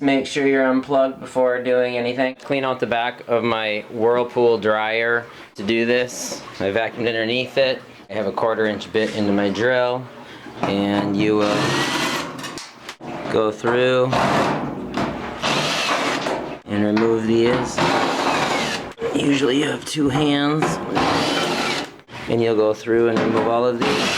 Make sure you're unplugged before doing anything. Clean out the back of my Whirlpool dryer. To do this, I vacuumed underneath it. I have a 1/4-inch bit into my drill, and you will go through and remove these. Usually you have 2 hands, and you'll go through and remove all of these.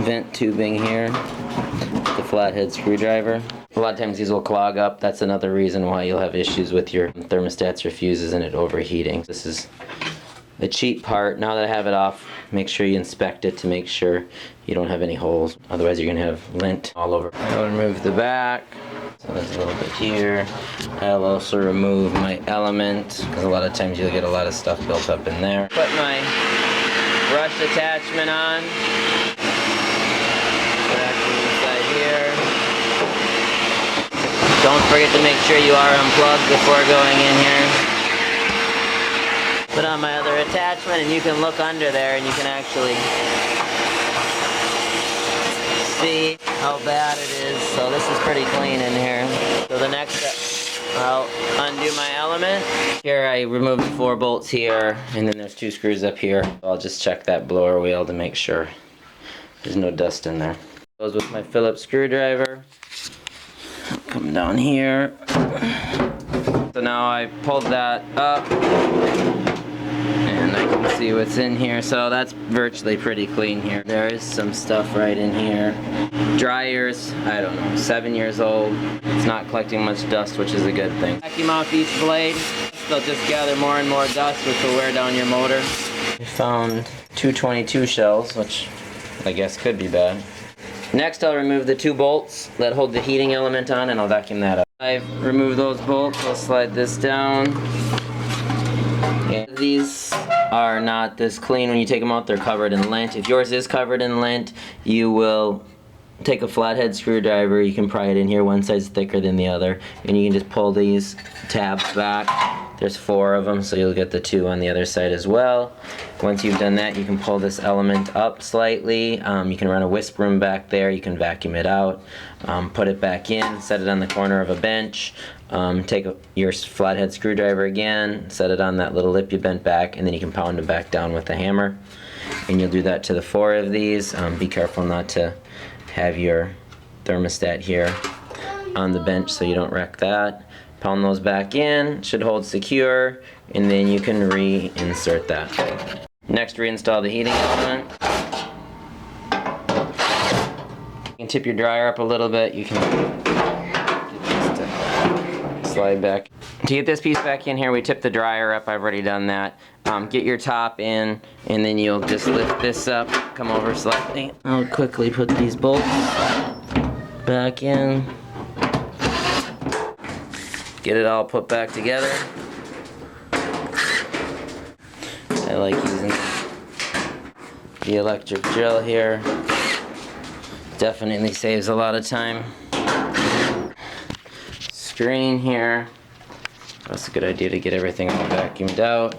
Vent tubing here, the flathead screwdriver. A lot of times these will clog up. That's another reason why you'll have issues with your thermostats or fuses and it overheating. This is a cheap part. Now that I have it off, make sure you inspect it to make sure you don't have any holes. Otherwise you're going to have lint all over. I'll remove the back. So there's a little bit here. I'll also remove my element, because a lot of times you'll get a lot of stuff built up in there. Put my brush attachment on. Don't forget to make sure you are unplugged before going in here. Put on my other attachment, and you can look under there and you can actually see how bad it is. So this is pretty clean in here. So the next step, I'll undo my element. Here I removed 4 bolts here, and then there's 2 screws up here. I'll just check that blower wheel to make sure there's no dust in there. Goes with my Phillips screwdriver. Come down here. So now I pulled that up and I can see what's in here. So that's virtually pretty clean here. There is some stuff right in here. Dryers, I don't know, 7 years old. It's not collecting much dust, which is a good thing. Vacuum off each blade. They'll just gather more and more dust, which will wear down your motor. We found 222 shells, which I guess could be bad. Next, I'll remove the 2 bolts that hold the heating element on, and I'll vacuum that up. I've removed those bolts. I'll slide this down. And these are not this clean. When you take them out, they're covered in lint. If yours is covered in lint, you will take a flathead screwdriver. You can pry it in here. One side's thicker than the other, and you can just pull these tabs back. There's 4 of them, so you'll get the 2 on the other side as well. Once you've done that, you can pull this element up slightly. You can run a wisp broom back there. You can vacuum it out. Put it back in, set it on the corner of a bench. Take your flathead screwdriver again, set it on that little lip you bent back, and then you can pound it back down with a hammer. And you'll do that to the 4 of these. Be careful not to have your thermostat here on the bench so you don't wreck that. Pound those back in, should hold secure, and then you can reinsert that. Next, reinstall the heating element. You can tip your dryer up a little bit. You can get this to slide back. To get this piece back in here, we tip the dryer up. I've already done that. Get your top in, and then you'll just lift this up, come over slightly. I'll quickly put these bolts back in. Get it all put back together. I like using the electric drill here. Definitely saves a lot of time. Screen here. That's a good idea to get everything all vacuumed out.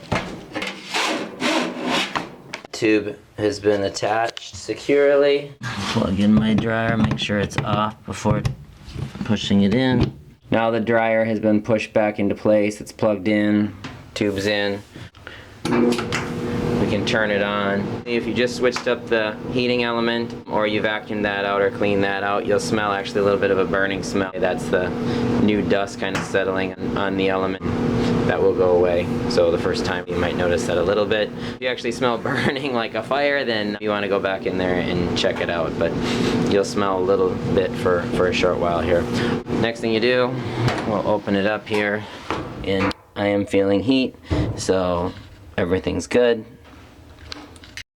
Tube has been attached securely. Plug in my dryer, make sure it's off before pushing it in. Now the dryer has been pushed back into place. It's plugged in, tube's in. We can turn it on. If you just switched up the heating element, or you vacuumed that out or cleaned that out, you'll smell actually a little bit of a burning smell. That's the new dust kind of settling on the element. That will go away. So the first time you might notice that a little bit. If you actually smell burning like a fire, then you want to go back in there and check it out. But you'll smell a little bit for a short while here. Next thing you do, we'll open it up here, and I am feeling heat, so everything's good.